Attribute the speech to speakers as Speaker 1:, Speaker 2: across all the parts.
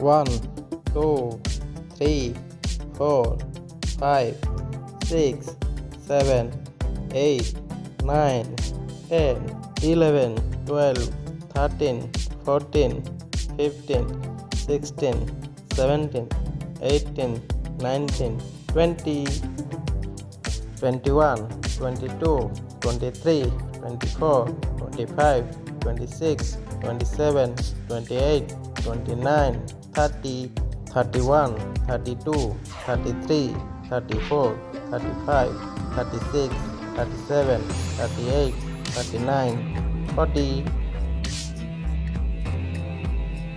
Speaker 1: 1, 2, 3, 4, 5, 6, 7, 8, 9, 10, 11, 12, 13, 14, 15, 16, 17, 18, 19, 20, 21, 22, 23, 24, 25, 26, 27, 28, 29, 30, 31, 32, 33, 34, 35, 36, 37, 38, 39, 40,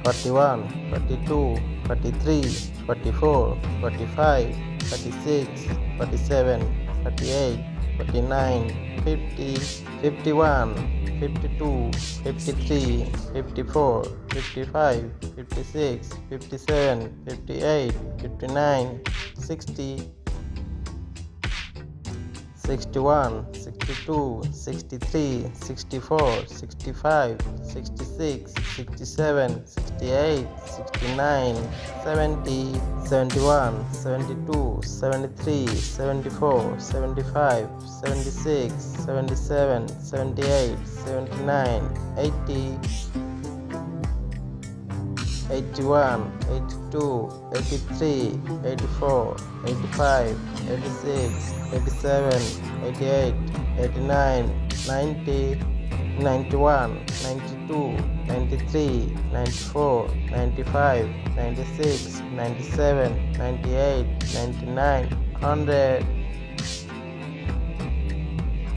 Speaker 1: 41, 42, 43, 44, 45, 46, 47, 48, 49, 50, 51, 52, 53, 54, 55, 56, 57, 58, 59, 60, 61, 62, 63, 64, 65, 66, 67, 68, 69, 70, 71, 72, 73, 74, 75, 76, 77, 78, 79, 80, 81, 82, 83, 84, 85, 86, 87, 88, 89, 90, 91, 92, 93, 94, 95, 96, 97, 98, 99, 100.